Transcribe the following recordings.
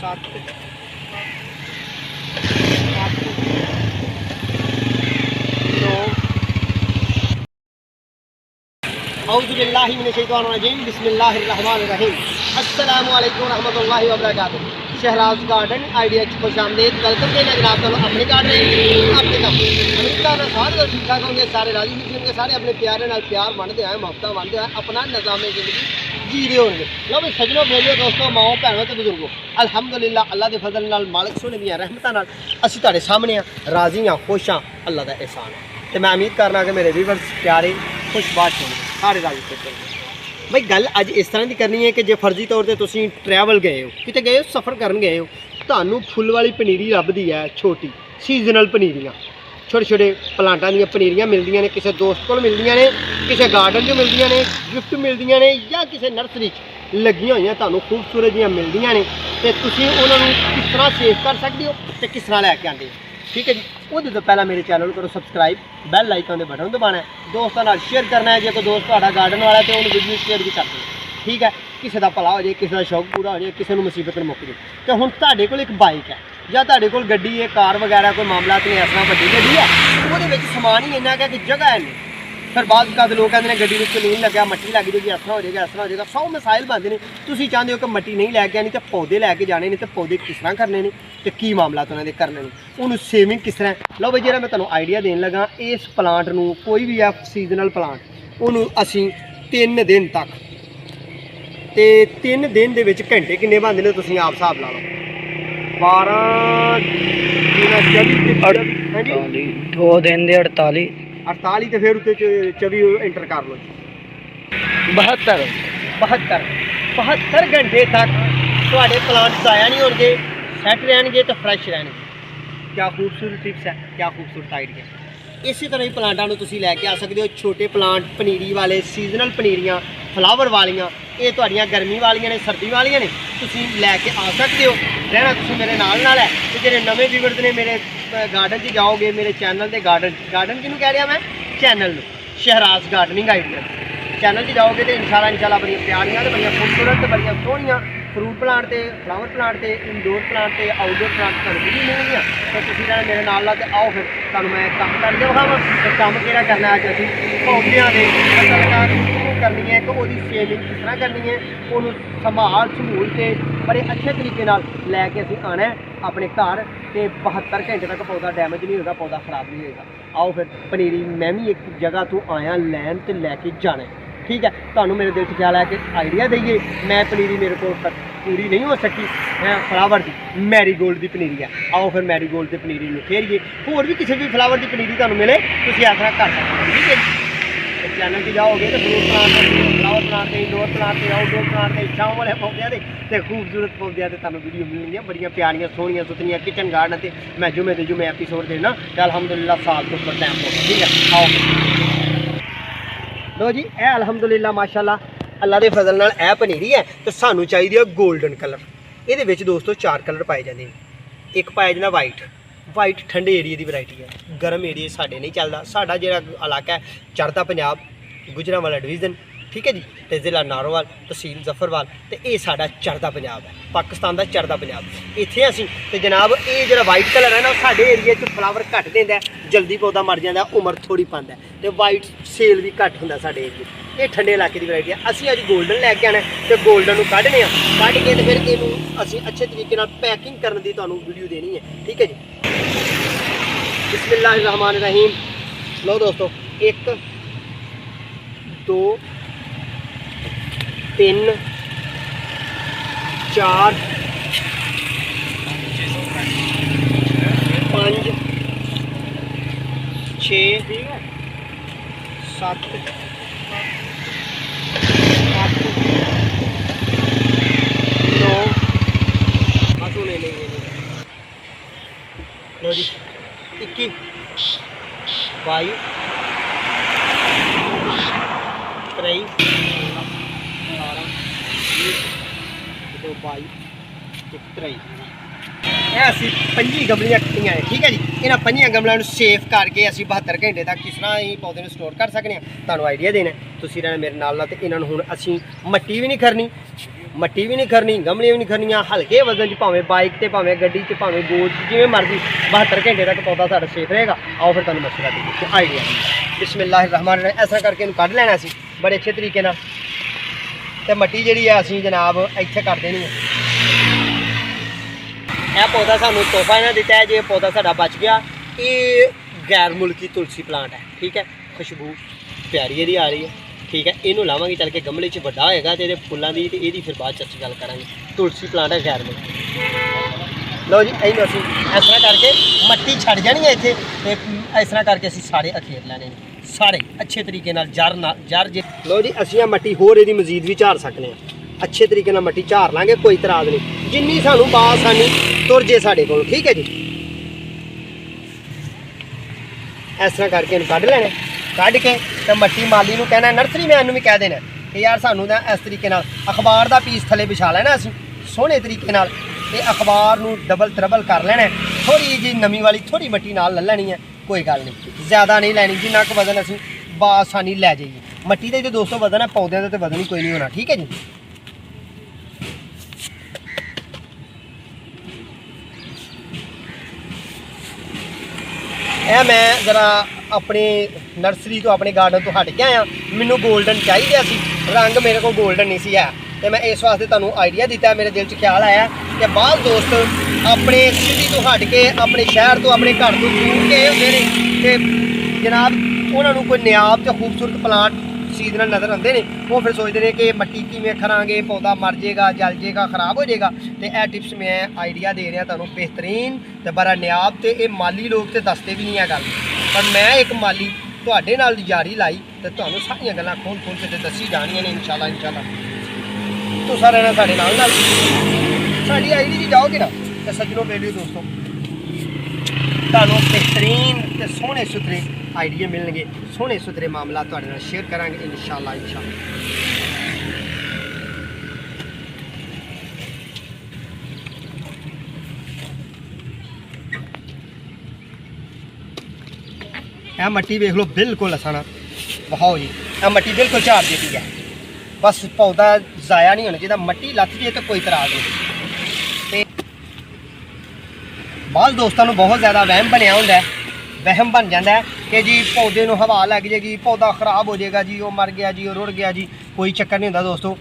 7 औज़ुबिल्लाहिमिनश्शैतानिर्रजीम बिस्मिल्लाहिर्रहमानिर्रहीम अस्सलामु अलैकुम रहमतुल्लाहि व बरकातुहू। शहराज गार्डन आइडिया खुश आमदेद वेलकम देना जनाब चलो अपने गार्डन अपने काम अमरीका में सारे ठीक ठाक होंगे, सारे राजी खुशी होंगे, सारे अपने प्यारे नाल प्यार बनते आए, मुहब्बत बनते आए, अपना निज़ाम ज़िंदगी जी रहे होंगे। लो भाई सजनों बेलियो दोस्तों माओ भैनों तो बुजुर्गों अलहमदुलिल्लाह अल्लाह के फजल नाल मालिक सोने दी रहमतां नाल असीं तुहाडे सामने आ राजी हाँ खुश हाँ अल्लाह का एहसान है। तो मैं उम्मीद करना कि मेरे व्यूअर्स प्यारे खुशबाश होंगे, सारे राजी खुश होंगे। भाई गल अज इस तरह की करनी है कि जो फर्जी तौर पर तुम ट्रैवल गए हो कितने गए हो सफ़र कर गए हो तू फुल वाली पनीरी लभदी है छोटी सीजनल पनीरियाँ छोटे छोटे प्लांटा दी पनीरियाँ मिलदियाँ ने किसी दोस्त को मिलदियाँ ने किसी गार्डन जो मिलदियाँ ने गिफ्ट मिलदियाँ ने या किसी नर्सरी लगियां हुई तू खूबसूरत जी मिलदियाँ ने तो तुसीं उन्होंने किस तरह सेव कर सकते हो तो किस तरह लैके आते हो। ठीक है जी वो तो पहला मेरे चैनल करो सबसक्राइब बैल आइकन के बटन दबाना है दोस्तों नाल शेयर करना है जो कोई दोस्त तुहाडा गार्डन वाला तो उन्होंने वीडियो शेयर भी कर दो। ठीक है किसी का भला हो जाए किसी का शौक पूरा हो जाए किसी को मुसीबत मुक जाए तो हुण तुहाडे कोल एक बाइक है या तुहाडे कोल गड्डी है कार वगैरह कोई मामला नहीं इस तरह वड्डी गड्डी है वो समान ही इन्ना कि जगह है नहीं फिर बाद का लोग कहते हैं गड्डी में नहीं लग्या मट्टी लग जाएगी इस तरह हो जाएगा इस तरह हो जाएगा 100 मिसाइल बनते हैं। तुसीं चाहते हो कि मट्टी नहीं लैके आनी तो पौधे लैके जाने नहीं तो पौधे किस तरह करने ने तो की मामला उन्होंने करने उन्होंने सेविंग किस तरह। लो भाई जो मैं तुहानूं आइडिया देन लगा इस प्लांट नूं कोई भी है सीजनल प्लांट उन्होंने असीं 3 दिन तक तो 3 दिन दे विच घंटे किन्ने बनदे ने तुसीं आप हिसाब ला लो 12 2 दिन दे 48 48 तो फिर उत्ते 24 इंटर कर लो 72 घंटे तक तुहाडे प्लांट जाया नहीं होंगे सैट रहणगे तो फ्रैश रहणगे। क्या खूबसूरत टिप्स है क्या खूबसूरत आइडिया। इसी तरह ही प्लांटां नूं तुसीं लैके आ सकदे हो छोटे प्लांट पनीरी वाले सीजनल पनीरियां फ्लावर वालियां ये तुहाडियां गर्मी वालियां ने सर्दी वालियां ने तुसीं लैके आ सकते हो। रहना तुसीं मेरे नाल नाल है तो जो नवे व्यूअर्स ने मेरे गार्डन च जाओगे मेरे चैनल के गार्डन किनूं कह रहा मैं channel Shahraj gardening idea channel से जाओगे तो इंशाल्लाह बड़िया प्यारियां तो बड़िया खूबसूरत तो बड़िया सोहनियां फ्रूट प्लांट से फ्लावर प्लांट से इंडोर प्लांट से आउटडोर प्लांट तुहानूं भी मिलणगियां तो तुसीं रहना मेरे नाल नाल ते आओ फिर तुहानूं मैं काम करके विखावां तो काम किहड़ा करना अज असीं पौधियां दे फसल करनी है कि वो सेविंग किस तरह करनी है उन्होंने संभाल संभूल के बड़े अच्छे तरीके नाल लैके असीं आना है अपने घर तो 72 घंटे तक पौधा डैमेज नहीं होगा पौधा खराब नहीं होगा। आओ फिर पनीरी मैं भी एक जगह तो आया लैन तो लैके जाना है। ठीक है तुहानूं मेरे दिल च ख्याल है कि आइडिया दईए मैं पनीरी मेरे को पूरी नहीं हो सकी मैं फ्लावर की मैरीगोल्ड की पनीरी है आओ फिर मैरीगोल्ड की पनीरी में फेरिए होर भी किसी भी फ्लावर की पनीरी तुहानूं मिले तुसीं इस तरह कर सकते हो। ठीक है चैनल से जाओगे तो fruit plant flower plant indoor plant outdoor plant छांव वाले पौधे तो खूबसूरत पौधे तुहानूं वीडियो मिलणगियां बड़ियां प्यारियां सोहणियां सुथरियां किचन गार्डन से मैं जुमे के जुमे एपीसोड देना तो अलहमदुलिल्लाह साल तो ऊपर टाइम हो। ठीक है आओ लो जी ए अलहमदुलिल्लाह माशाअल्लाह अल्लाह के फजल नाल ए पनीरी है तो सानू चाहिए गोल्डन कलर ये दोस्तों 4 कलर पाए जाते हैं। एक पाया जाना वाइट ठंडे एरिए की वैरायटी है गर्म एरिए साढ़े नहीं चलता साढ़ा जो इलाका है चढ़दा पंजाब गुजरांवाला डिवीजन ठीक है जी तो जिला नारोवाल तहसील जफरवाल तो ये साढ़ा चढ़दा पंजाब है पाकिस्तान का चढ़दा पंजाब इत्थे असीं तो जनाब ये जो वाइट कलर है ना साढ़े एरिए फ्लावर घट देंदा जल्दी पौधा मर जाता उम्र थोड़ी पाता तो वाइट सेल भी घट होंदा साढ़े एरिए ये ठंडे इलाके की वैरायटी है। असीं अज गोल्डन लैके आना तो गोल्डन कढ़ने कढ़ के तो फिर इनू असीं अच्छे तरीके नाल पैकिंग करने की तुहानूं वीडियो देनी है। ठीक है जी बिस्मिल्लाहिर्रहमानिर्रहीम। लो दोस्तों 1 2 3 4 5 6 7 8 9 लो जी 21 22 23 18 22 23 असी 25 गमलियां कट्टियां है। ठीक है जी इन्हां 25 गमलों सेफ करके असी 72 घंटे तक किस तरह ही पौधे में स्टोर कर सकते हैं तुहानूं आइडिया देना तुसीं रहना मेरे नाल नाल ते इन्हां नूं हुण असीं मट्टी भी नहीं करनी मट्टी भी नहीं खरनी, गमलियां भी नहीं खरनियां, हल्के वजन च भावें बाइक ते भावें गड्डी च भावें गोद च जिवें मर्जी 72 घंटे तक पौधा साडा सेफ रहेगा। आओ फिर तुहानूं मशवरा देईए आइडिया। बिस्मिल्लाहिर्रहमानिर्रहीम ऐसा करके इहनूं कढ लेना सी बड़े अच्छे तरीके नाल ते मट्टी जिहड़ी है असीं जनाब इत्थे कर देनी है। यह पौधा सानूं तोहफा इन्हां दित्ता है, जे पौधा साडा बच गया। ये गैर मुल्की तुलसी प्लांट है, ठीक है, खुशबू प्यारी इहदी आ रही है, ठीक है। इनू लावांगे चल के गमले च बड़ा होएगा तो ये फुलों की तो ये फिर बाद च गल करांगे। तुलसी प्लांट है गैर मुल्की। लो जी इनू असीं इस तरह करके मट्टी छड़ जानी है इत्थे ते इस तरह करके असीं सारे अखेर लैने सारे अच्छे तरीके नाल जड़ जे। लो जी असीं आ मट्टी होर इहदी मजीद भी झाड़ सकने हैं, अच्छे तरीके नाल मट्टी झाड़ लांगे, कोई इतराज़ नहीं, जिन्नी सानूं बासानी तुर जे साडे कोल, ठीक है जी। इस तरह करके इन्हूं कढ लेने, कढ के तो मट्टी माली नूं कहना, नर्सरी मैन नूं भी कह देना कि यार सानूं ना इस तरीके नाल अखबार का पीस थले बिछा लेना असीं सोहणे तरीके नाल ते अखबार नूं डबल त्रबल कर लेना, थोड़ी जी नमी वाली थोड़ी मट्टी नाल ले लैनी है, कोई गल नहीं, ज़्यादा नहीं लैनी, जिन्ना क वजन असीं बासानी लै जाइए। मट्टी का जो दोस्तों वजन है पौधों का तो वजन ही कोई नहीं होना, ठीक है जी। यह मैं जरा अपनी नर्सरी तो अपने गार्डन तो हट के आया, मैनू गोल्डन चाहिए सी, रंग मेरे को गोल्डन नहीं सी है, तो मैं इस वास्ते तुहानूं आइडिया दिता, मेरे दिल च ख्याल आया कि बाहर दोस्त अपने सिटी तो हट के अपने शहर तो अपने घर तो दूर के होंदे ने ते जनाब उन्होंने कोई नायाब तो खूबसूरत प्लांट सीजनल नज़र आते हैं, वो फिर सोचते हैं कि मट्टी किवें खरांगे, पौधा मर जाएगा, जल जाएगा, खराब हो जाएगा। तो यह टिप्स मैं आइडिया दे रहा तुहानूं बेहतरीन तो बड़ा नायाब, तो ये माली लोग तो दसते भी नहीं है गल, पर मैं एक माली तुहाडे नाल जारी लाई तो तुहानूं सारियां गल्लां खोल खोल के दसी जानियां ने इंशाअल्लाह। तुसां रहना साडे नाल साडी आईडी च जाओगे ना तो सज्जनों वीडियो दोस्तों तुहानूं बेहतरीन ते सोहणे सुथरे आइडिया मिलणगे, सोहणे सुथरे मामला तुहाडे नाल शेयर करांगे इंशाअल्लाह। यह मट्टी देख लो बिल्कुल असाना बहाओ जी, यह मट्टी बिल्कुल झाड़ देती है, बस पौधा ज़ाया नहीं होना चाहिए, मट्टी लथ जाए तो कोई इतराज़ नहीं। बाल दोस्तों बहुत ज़्यादा वहम बनया होंदा है, वहम बन जाता है कि जी पौधे नूं हवा लग जाएगी, पौधा खराब हो जाएगा जी, वो मर गया जी, वो रुड़ गया जी, कोई चक्कर नहीं होंदा दोस्तों।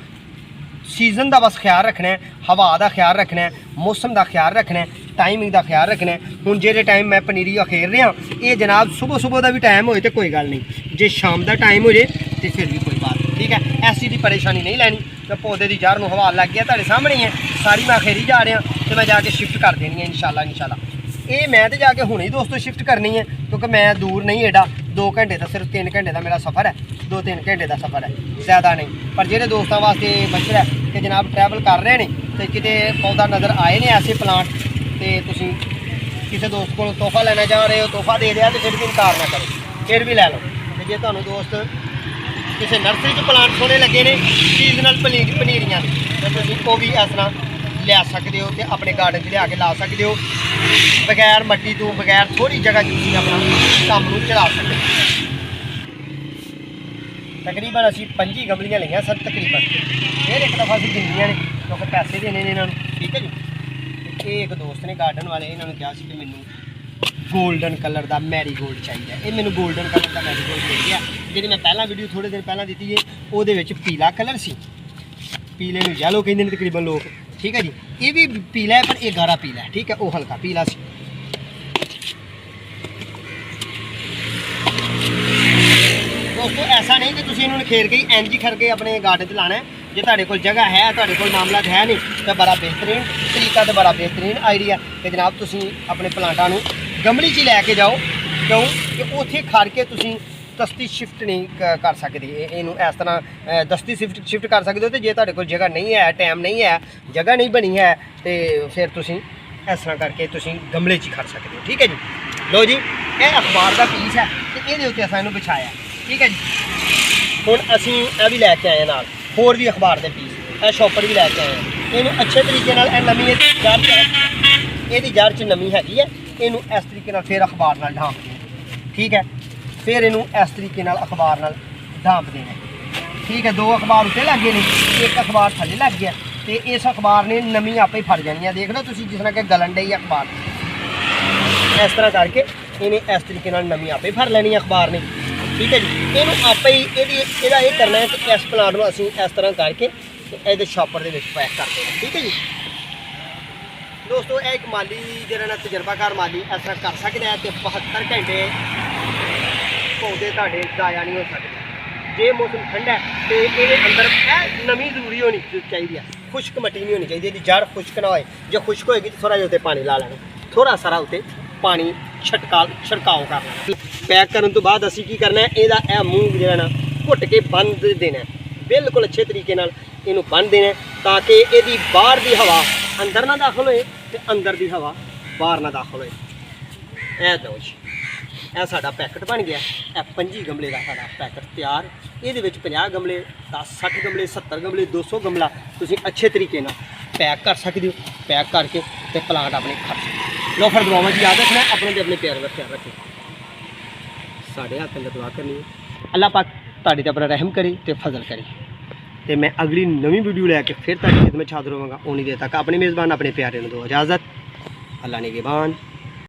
सीजन का बस ख्याल रखना है, हवा का ख्याल रखना है, मौसम का ख्याल रखना है, टाइमिंग का ख्याल रखना है। हुण जेह्ड़े टाइम मैं पनीरी अखेर रहा ये जनाब सुबह सुबह का भी टाइम होए तो कोई गल नहीं, जे शाम का टाइम हो जाए तो फिर भी कोई बात नहीं, ठीक है। ऐसी की परेशानी नहीं लैनी, तो पौधे की जड़ नूं हवा लग गया तुहाडे सामने ही है, सारी मैं अखेरी जा रहा तो मैं जाके शिफ्ट कर देनी है इंशाअल्लाह। ये मैं तो जाके हुणे ही दोस्तों शिफ्ट करनी है, क्योंकि मैं दूर नहीं एडा, 2 घंटे का सिर्फ 3 घंटे का मेरा सफ़र है, 2-3 घंटे का सफ़र है, ज़्यादा नहीं। पर जेह्ड़े दोस्तों वास्ते मशवरा है कि जनाब ट्रैवल कर रहे हैं तो किते पौधा नज़र आए ने ऐसे प्लांट तो तुसीं किसी दोस्त को तोहफा लेना चाह रहे हो, तोहफा दे दिया तो फिर भी इनकार ना करो, फिर भी लै लो। तो जे तुहानूं दोस्त किसी नर्सरी च प्लांट सोहणे लगे ने सीजनल पनीरियां तो तुसीं वो भी इस तरह लिया सकते हो, तो अपने गार्डन च लिया के ला सकते हो, बगैर मट्टी तो बगैर थोड़ी जगह तुसीं अपना काम नूं चला सकते हो। तकरीबन असीं 25 गमलियां लईआं सर तकरीबन, फिर एक दफ़ा असीं गिनदियां ने क्योंकि पैसे देने ने इन्हां नूं, ठीक है जी। ये एक दोस्त ने गार्डन वाले इन्होंने कहा कि मैनू गोल्डन कलर का मैरीगोल्ड चाहिए, ये मैनू गोल्डन कलर का मैरीगोल्ड मिल गया। जी मैं पहला वीडियो थोड़े दिन पहला दी है वो पीला कलर सी, पीले में येलो कहते हैं तकरीबन लोग, ठीक है जी। ये भी पीला है पर ये गाढ़ा पीला है, ठीक है, वो हल्का पीला सी। दोस्तों ऐसा नहीं कि तुम इन्होंने खेर के इंज ही करके अपने गार्डन च लाना है, जे तुहाडे कोल जगह है, तुहाडे कोल मामला है नहीं तो बड़ा बेहतरीन तरीका तो बड़ा बेहतरीन आइडिया कि जनाब तुसीं अपने प्लांटां नूं गमली च लैके जाओ, क्यों कि उत्थे खड़ के तुसीं दस्ती शिफ्ट नहीं कर सकते, इनू इस तरह दस्ती शिफ्ट कर सकते हो। तो जे तुहाडे कोल जगह नहीं है, टाइम नहीं है, जगह नहीं बनी है तो फिर तुसीं इस तरह करके तुसीं गमले च खड़ सकते हो, ठीक है जी। लो जी ये अखबार का पीस है तो ये उत्ते असां इनू बिछाया, ठीक है जी। हुण असीं यह भी लैके आए नाल होर भी अखबार के पीस, यह शॉपर भी लैके आए हैं, इनू अच्छे तरीके नाल नमी ये जड़ च नमी हैगी है, इनू इस तरीके नाल फिर अखबार नाल ढांप देना, ठीक है। फिर इनू इस तरीके नाल अखबार नाल ढांप देना, ठीक है। 2 अखबार उत्ते लग गए ने, 1 अखबार थल्ले लग गया, ਤੇ ਇਸ ਅਖਬਾਰ ਨੇ ਨਵੀਂ ਆਪੇ ਫੜ ਜਾਣੀ ਆ। ਦੇਖ ਲਓ ਤੁਸੀਂ ਜਿਸ ਤਰ੍ਹਾਂ ਕਿ ਗਲਣ ਡਈ ਅਖਬਾਰ ਇਸ ਤਰ੍ਹਾਂ ਕਰਕੇ ਇਹਨੇ ਇਸ ਤਰੀਕੇ ਨਾਲ ਨਵੀਂ ਆਪੇ ਫੜ ਲੈਣੀ ਆ ਅਖਬਾਰ ਨੇ। ਠੀਕ ਹੈ ਜੀ, ਇਹਨੂੰ ਆਪੇ ਹੀ ਇਹਦਾ ਇਹ ਕਰਨਾ ਹੈ ਕਿ ਇਸ ਪਲਾਂਟ ਨੂੰ ਅਸੀਂ ਇਸ ਤਰ੍ਹਾਂ ਕਰਕੇ ਤੇ ਇਹਦੇ ਸ਼ਾਪਰ ਦੇ ਵਿੱਚ ਪੈਕ ਕਰ ਦੇਣਾ। ਠੀਕ ਹੈ ਜੀ ਦੋਸਤੋ, ਇਹ ਇੱਕ ਮਾਲੀ ਜਿਹੜਾ ਨਾ ਤਜਰਬਾਕਾਰ ਮਾਲੀ ਇਸ ਤਰ੍ਹਾਂ ਕਰ ਸਕਦਾ ਹੈ ਤੇ 72 ਘੰਟੇ ਪੌਦੇ ਤੁਹਾਡੇ ਜ਼ਾਇਆ ਨਹੀਂ ਹੋ ਸਕਦੇ। ਜੇ ਮੌਸਮ ਠੰਡਾ ਹੈ ਤੇ ਇਹਦੇ ਅੰਦਰ ਇਹ ਨਮੀ ਜ਼ਰੂਰੀ ਹੋਣੀ ਚਾਹੀਦੀ ਹੈ, ਖੁਸ਼ਕ ਮਿੱਟੀ ਨਹੀਂ ਹੋਣੀ ਚਾਹੀਦੀ, ਇਹਦੀ ਜੜ ਖੁਸ਼ਕ ਨਾ ਹੋਏ। ਜੇ ਖੁਸ਼ਕ ਹੋਏਗੀ ਤਾਂ ਥੋੜ੍ਹਾ ਜਿਹਾ ਉੱਤੇ ਪਾਣੀ ਲਾ ਲੈਣਾ, ਥੋੜ੍ਹਾ ਸਾਰਾ ਉੱਤੇ ਪਾਣੀ ਛਿੜਕਾਓ ਕਰ ਲੈਣਾ। ਪੈਕ ਕਰਨ ਤੋਂ ਬਾਅਦ ਅਸੀਂ ਕੀ ਕਰਨਾ ਹੈ, ਇਹਦਾ ਇਹ ਮੂੰਹ ਜਿਹੜਾ ਨਾ ਘੁੱਟ ਕੇ ਬੰਨ੍ਹ ਦੇਣਾ, ਬਿਲਕੁਲ ਅੱਛੇ ਤਰੀਕੇ ਨਾਲ ਇਹਨੂੰ ਬੰਨ੍ਹ ਦੇਣਾ ਤਾਂ ਕਿ ਇਹਦੀ ਬਾਹਰ ਦੀ ਹਵਾ ਅੰਦਰ ਨਾ ਦਾਖਲ ਹੋਏ ਤੇ ਅੰਦਰ ਦੀ ਹਵਾ ਬਾਹਰ ਨਾ ਦਾਖਲ ਹੋਏ। ਇਹ ਲਓ ਜੀ, ਇਹ ਸਾਡਾ ਪੈਕਟ ਬਣ ਗਿਆ। ਇਹ 25 ਗਮਲੇ ਦਾ ਸਾਡਾ ਪੈਕਟ ਤਿਆਰ। ਇਹਦੇ ਵਿੱਚ 50 ਗਮਲੇ, 10 60 ਗਮਲੇ, 70 ਗਮਲੇ, 200 ਗਮਲਾ ਤੁਸੀਂ ਅੱਛੇ ਤਰੀਕੇ ਨਾਲ ਪੈਕ ਕਰ ਸਕਦੇ ਹੋ। ਪੈਕ ਕਰਕੇ ਤੇ ਪਲਾਂਟ ਆਪਣੇ ਖਾ ਲਓ। ਫਿਰ ਦੁਆਵਾਂ ਦੀ ਯਾਦ ਰੱਖਣਾ, ਆਪਣੇ ਤੇ ਆਪਣੇ ਪਿਆਰ ਦਾ ਖਿਆਲ ਰੱਖੋ। ਸਾਡੇ ਹੱਥ ਨਾਲ ਦੁਆ ਕਰਨੀ ਹੈ, ਅੱਲਾਹ ਪਾਕ ਤੁਹਾਡੇ ਤੇ ਆਪਣਾ ਰਹਿਮ ਕਰੇ ਤੇ ਫਜ਼ਲ ਕਰੇ। ਤੇ ਮੈਂ ਅਗਲੀ ਨਵੀਂ ਵੀਡੀਓ ਲੈ ਕੇ ਫਿਰ ਤੁਹਾਡੀ ਖਿਦਮਤ 'ਚ ਹਾਜ਼ਰ ਹੋਵਾਂਗਾ। ਉਨੀ ਦੇਰ ਤੱਕ ਆਪਣੇ ਮੇਜ਼ਬਾਨ ਆਪਣੇ ਪਿਆਰੇ ਨੂੰ ਦਿਓ ਇਜਾਜ਼ਤ। ਅੱਲਾਹ ਨਿਗਹਿਬਾਨ।